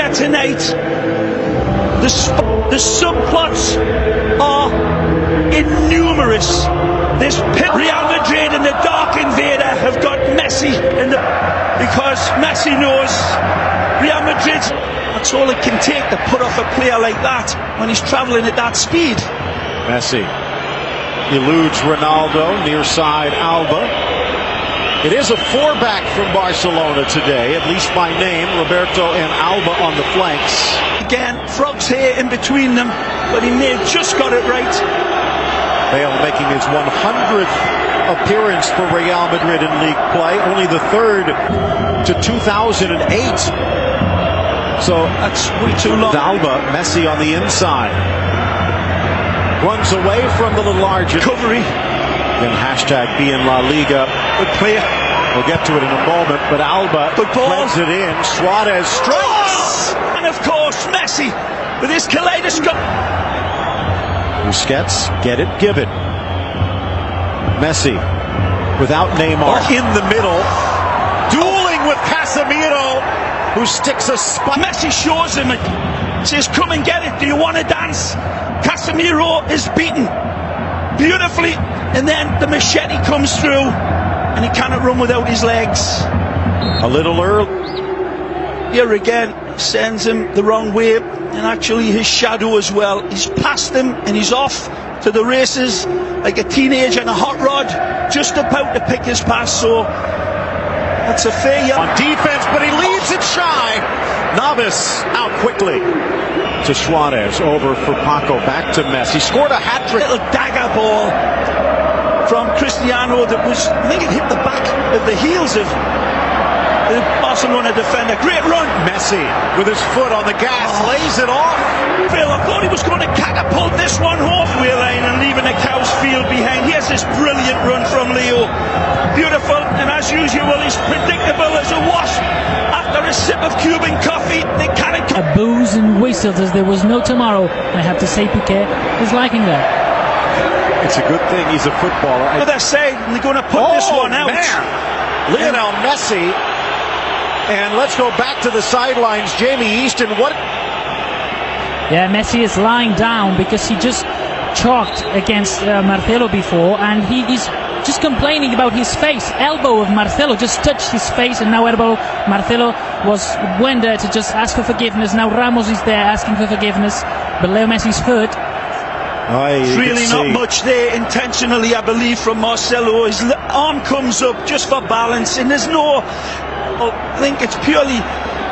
here tonight. The subplots are innumerous. This Real Madrid and the Dark Invader have got Messi because Messi knows Real Madrid. That's all it can take to put off a player like that when he's travelling at that speed. Messi eludes Ronaldo, near side Alba. It is a four-back from Barcelona today, at least by name. Roberto and Alba on the flanks. Again, Frog's here in between them, but he may have just got it right. Bale making his 100th appearance for Real Madrid in league play, only the third to 2008. So that's way too long. Alba, Messi on the inside. Runs away from the large recovery. Then hashtag be in La Liga. Good player. We'll get to it in a moment, but Alba threads it in. Suarez strikes. Oh! And of course, Messi with his kaleidoscope. Busquets, get it, give it. Messi without Neymar in the middle. Dueling with Casemiro, who sticks a spike. Messi shows him it. Says, come and get it. Do you want to dance? Casemiro is beaten beautifully, and then the machete comes through, and he cannot run without his legs. A little early. Here again, sends him the wrong way, and actually his shadow as well. He's past him, and he's off to the races like a teenager in a hot rod, just about to pick his pass. So that's a fair yell. On defense, but he leaves it shy. Navas out quickly to Suarez, over for Paco, back to Messi. Scored a hat-trick. Little dagger ball from Cristiano that was, I think it hit the back of the heels of the Barcelona defender. Great run. Messi with his foot on the gas, lays it off. Phil, I thought he was going to catapult this one halfway line and leaving the cow's field behind. Here's this brilliant run from Leo. Beautiful, and as usual, he's predictable as a wasp. After a sip of Cuban coffee, they can't. Boos and whistles as there was no tomorrow. I have to say, Piqué is liking that. It's a good thing he's a footballer. But they're saying they're going to put this one out. Man. Lionel Messi. And let's go back to the sidelines. Jamie Easton, what? Yeah, Messi is lying down because he just chalked against Marcelo before, and he's just complaining about his face. Elbow of Marcelo just touched his face, and now elbow. Marcelo went there to just ask for forgiveness. Now Ramos is there asking for forgiveness, but Leo Messi's hurt. It's really not much there intentionally, I believe, from Marcelo. His arm comes up just for balance, and there's no. I think it's purely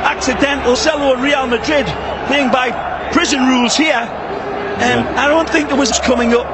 accidental. Marcelo and Real Madrid playing by prison rules here, and I don't think there was coming up.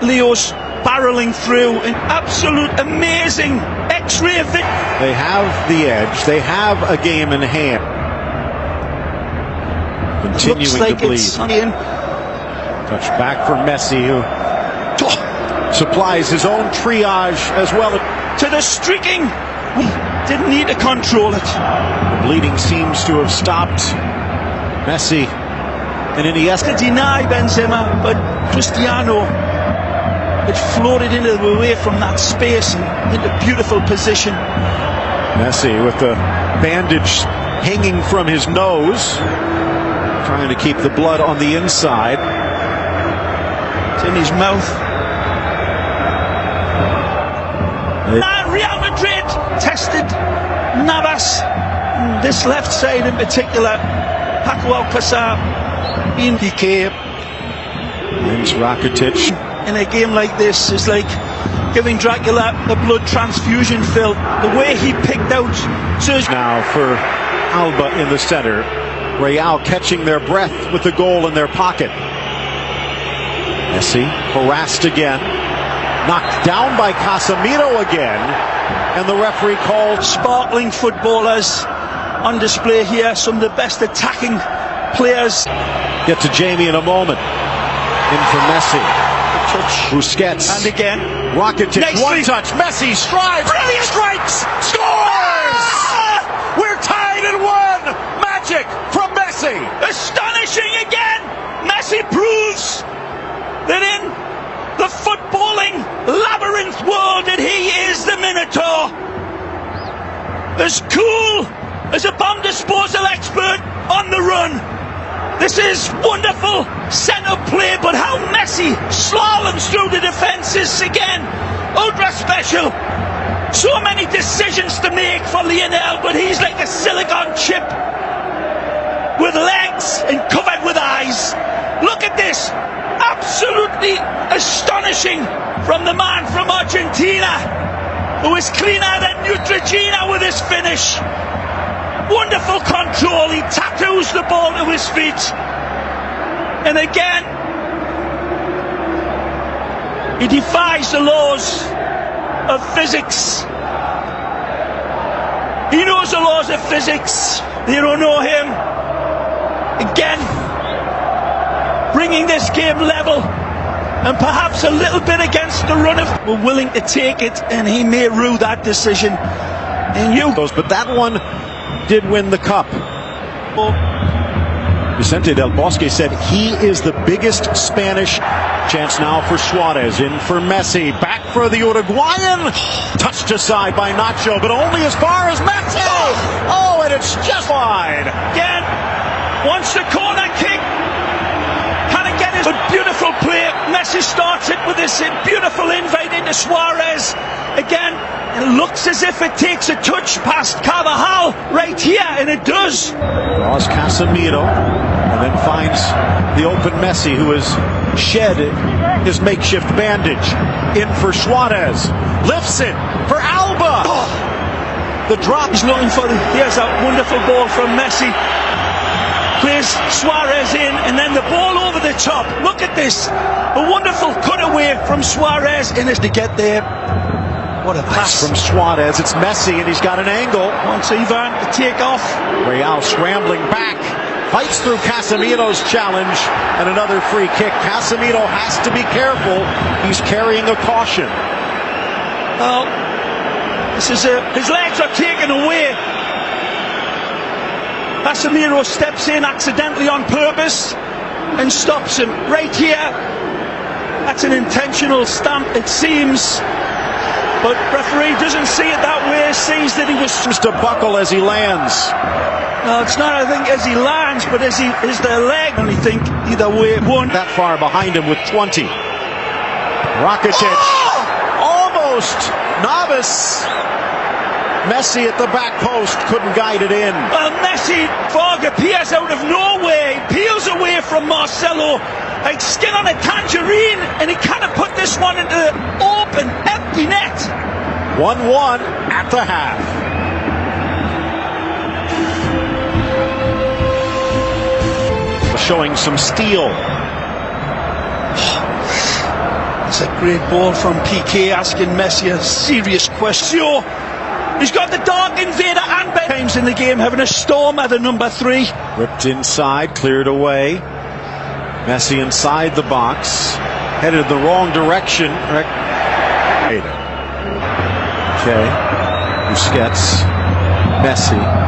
Leo's barreling through an absolute amazing X-ray of it. They have the edge. They have a game in hand. Continuing looks like to bleed. Touch back for Messi, who supplies his own triage as well. To the streaking. We didn't need to control it. The bleeding seems to have stopped. Messi and Iniesta to deny Benzema, but Cristiano had floated away from that space and into beautiful position. Messi with the bandage hanging from his nose, trying to keep the blood on the inside. It's in his mouth. Real Madrid tested Navas, this left side in particular. Paco Alcácer, in Piqué. It's Rakitic. In a game like this is like giving Dracula a blood transfusion, Phil. The way he picked out Sergio. Now for Alba in the center. Real catching their breath with the goal in their pocket. Messi harassed again. Knocked down by Casemiro again. And the referee called. Sparkling footballers on display here. Some of the best attacking players. Get to Jamie in a moment. In for Messi. Touch. Busquets. And again. Rakitic. Nicely. One touch. Messi strides. Brilliant. Strikes. Scores! We're tied at one. Magic from Messi. Astonishing again. Messi proves that in the footballing labyrinth world that he is the Minotaur. As cool as a bomb disposal expert on the run. This is wonderful centre play, but how Messi slaloms through the defences again. Ultra special. So many decisions to make for Lionel, but he's like a silicon chip with legs and covered with eyes. Look at this. Absolutely astonishing from the man from Argentina, who is cleaner than Neutrogena with his finish. Wonderful control. He tattoos the ball to his feet. And again, he defies the laws of physics. He knows the laws of physics. They don't know him. Again, bringing this game level, and perhaps a little bit against the run of. We're willing to take it, and he may rue that decision. And but that one did win the cup. Vicente Del Bosque said he is the biggest Spanish. Chance now for Suarez, in for Messi, back for the Uruguayan, touched aside by Nacho, but only as far as Messi. Oh, and it's just wide. Again, wants the corner kick. Can it get his beautiful play? Messi starts it with this beautiful invite into Suarez. Again, it looks as if it takes a touch past Carvajal right here, and it does. Draws Casemiro, and then finds the open Messi, who has shed his makeshift bandage. In for Suarez, lifts it for Alba. The drop. He's looking for here's a wonderful ball from Messi. Plays Suarez in, and then the ball over the top. Look at this. A wonderful cutaway from Suarez, and it's to get there. What a pass from Suarez. It's Messi, and he's got an angle. Wants Ivan to take off. Real scrambling back. Fights through Casemiro's challenge, and another free kick. Casemiro has to be careful. He's carrying a caution. Well, this is his legs are taken away. Casemiro steps in accidentally on purpose and stops him right here. That's an intentional stamp, it seems. But referee doesn't see it that way. Sees that he was to buckle as he lands. No, it's not, I think, as he lands, but as the leg. And I think either way, one. That far behind him with 20. Rakitic. Almost. Navas. Messi at the back post. Couldn't guide it in. Well, Messi, Fog appears out of nowhere. Peels away from Marcelo. Like skin on a tangerine. And he kind of put this one into the open, empty net. 1-1 at the half. Showing some steel. It's a great ball from Piqué, asking Messi a serious question. He's got the Dark Invader and Ben times in the game, having a storm at the number 3. Ripped inside, cleared away. Messi inside the box, headed the wrong direction. Okay, Busquets, Messi.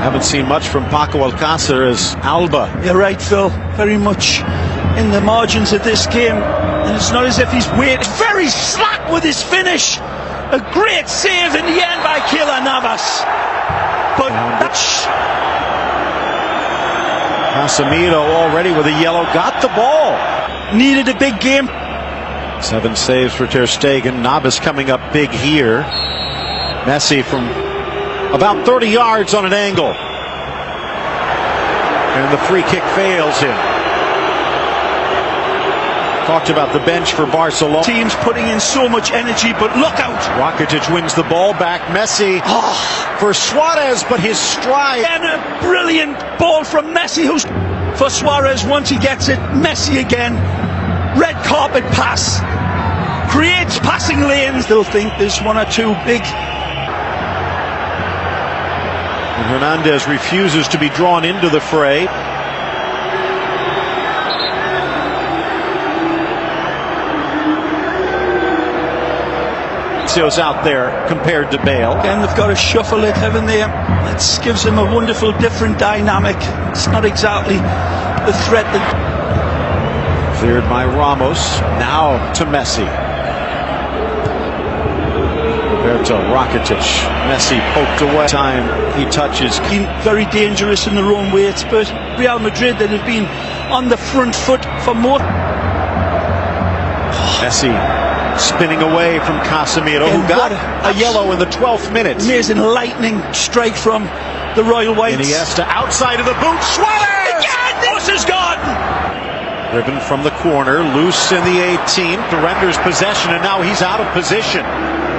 Haven't seen much from Paco Alcácer as Alba. You're right, Phil. Very much in the margins of this game. And it's not as if he's waiting. Very slack with his finish. A great save in the end by Keylor Navas. But that's... Casemiro already with a yellow. Got the ball. Needed a big game. 7 saves for Ter Stegen. Navas coming up big here. Messi from about 30 yards on an angle. And the free kick fails him. Talked about the bench for Barcelona. Teams putting in so much energy, but look out. Rakitic wins the ball back. Messi for Suarez, but his stride. And a brilliant ball from Messi, who's for Suarez. Once he gets it, Messi again. Red carpet pass. Creates passing lanes. They'll think there's one or two big. And Hernandez refuses to be drawn into the fray. Marcio's out there compared to Bale. Again, they've got to shuffle it, haven't they? It gives them a wonderful different dynamic. It's not exactly the threat that... Cleared by Ramos. Now to Messi. Roberto, Rakitic, Messi poked away. Time he touches. Very dangerous in their own way. It's Real Madrid that have been on the front foot for more. Messi spinning away from Casemiro, who got a yellow in the 12th minute. Amazing lightning strike from the Royal Whites. Iniesta outside of the boot. Suarez! Again! This is gone! Driven from the corner, loose in the 18th, surrenders possession, and now he's out of position.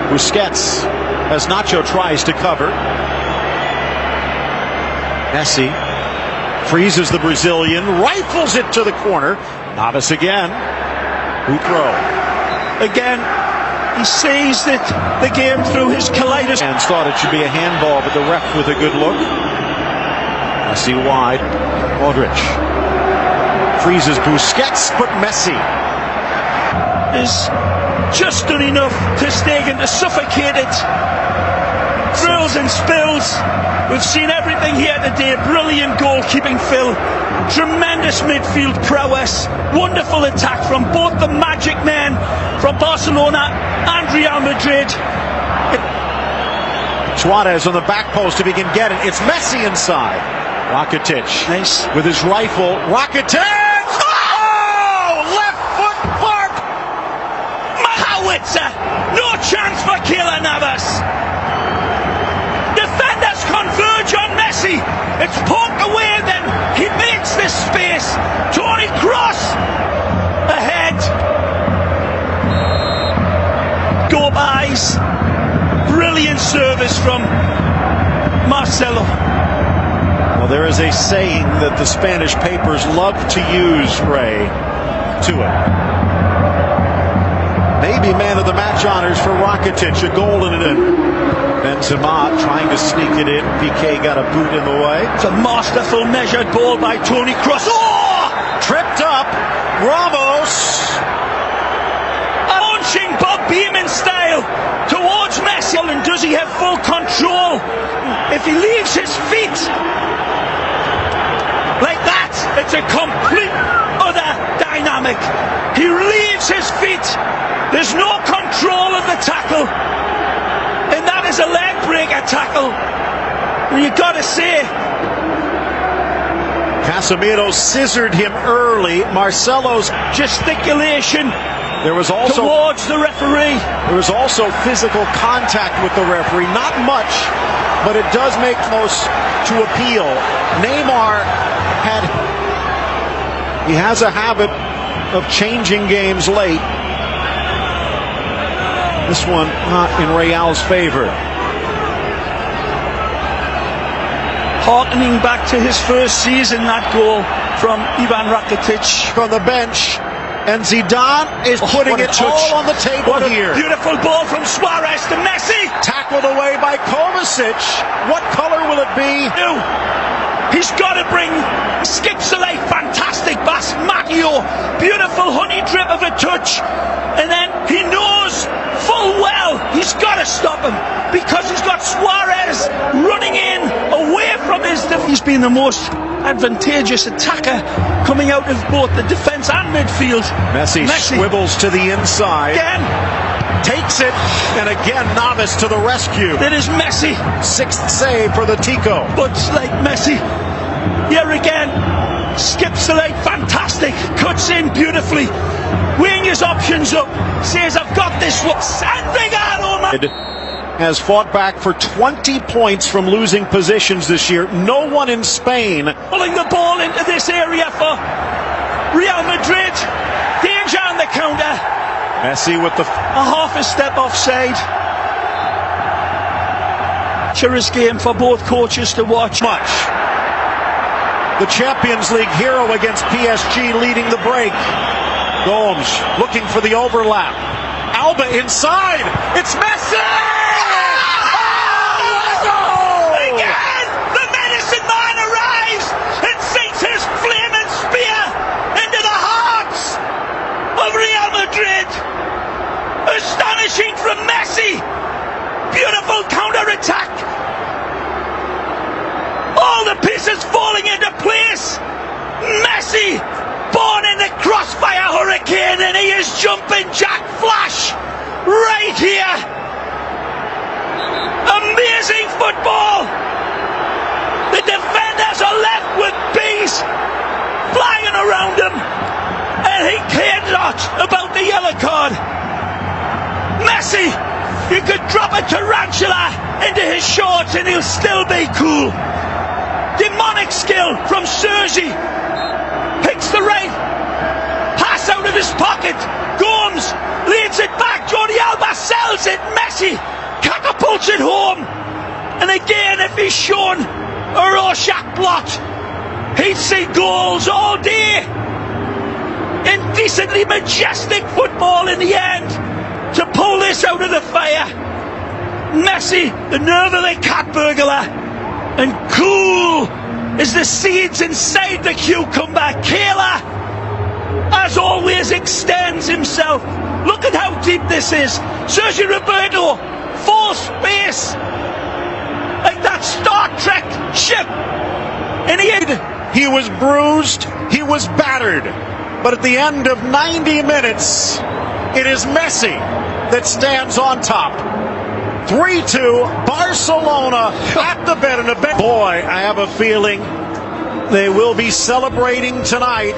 Busquets, as Nacho tries to cover. Messi freezes the Brazilian, rifles it to the corner. Navas again. Who throw? Again, he sees the game through his kaleidoscope. Fans thought it should be a handball, but the ref with a good look. Messi wide. Modric freezes Busquets, but Messi is just done enough to stake and to suffocate it. Thrills and spills. We've seen everything here today. Brilliant goalkeeping, Phil. Tremendous midfield prowess. Wonderful attack from both the magic men from Barcelona and Real Madrid. Suarez on the back post if he can get it. It's Messi inside. Rakitic nice with his rifle. Rakitic! Oh! Left foot mark! Howitzer! No chance for Keylor Navas. Defenders converge on Messi. It's poked away, then he makes this space. Toni Kroos ahead. Go buys. Brilliant service from Marcelo. Well, there is a saying that the Spanish papers love to use, Ray, to it. Maybe man of the match honors for Rakitic, a goal in it. Benzema trying to sneak it in. Piqué got a boot in the way. It's a masterful measured ball by Toni Kroos. Oh! Tripped up. Ramos. Launching Bob Beamon style towards Messi. And does he have full control? If he leaves his feet like that, it's a complete other dynamic. He leaves his feet. There's no control of the tackle. And that is a leg breaker tackle. And you got to say, Casemiro scissored him early. Marcelo's gesticulation there was also towards the referee. There was also physical contact with the referee. Not much, but it does make most to appeal. Neymar has a habit of changing games late. This one not in Real's favor. Harkening back to his first season, that goal from Ivan Rakitic on the bench, and Zidane is putting it all on the table here. Beautiful ball from Suarez to Messi. Tackled away by Kovacic. What color will it be? He's got to bring skips the light. Fantastic pass, Maggio. Beautiful honey drip of a touch. And then he knows full well he's got to stop him because he's got Suarez running in away from his defense. He's been the most advantageous attacker coming out of both the defense and midfield. Messi swivels to the inside. Again. Takes it, and again Navas to the rescue. It is Messi. Sixth save for the Tico. But like Messi, here again, skips the leg, fantastic, cuts in beautifully, weighing his options up, says I've got this one. Has fought back for 20 points from losing positions this year. No one in Spain. Pulling the ball into this area for Real Madrid. Danger on the counter. Messi with the a half a step offside. Cherished game for both coaches to watch. Much. The Champions League hero against PSG leading the break. Gomes looking for the overlap. Alba inside. It's Messi! Again! The medicine man arrives and sinks his flaming spear into the hearts of Real Madrid. Astonishing from Messi. Beautiful counter-attack. All the pieces falling into place. Messi, born in the crossfire hurricane, and he is jumping Jack Flash right here. Amazing football. The defenders are left with bees flying around him, and he cared not about the yellow card. Messi, you could drop a tarantula into his shorts and he'll still be cool. Demonic skill from Sergi. Picks the right pass out of his pocket. Gomes leads it back. Jordi Alba sells it. Messi catapults it home. And again, if he's shown a Rorschach blot, he'd see goals all day. Indecently majestic football in the end to pull this out of the fire. Messi, the nerve of the cat burglar, and cool as the seeds inside the cucumber. Kayla, as always, extends himself. Look at how deep this is. Sergio Roberto, full space, like that Star Trek ship. And he was bruised, he was battered, but at the end of 90 minutes, it is Messi that stands on top. 3-2, Barcelona at the Bernabeu. Boy, I have a feeling they will be celebrating tonight.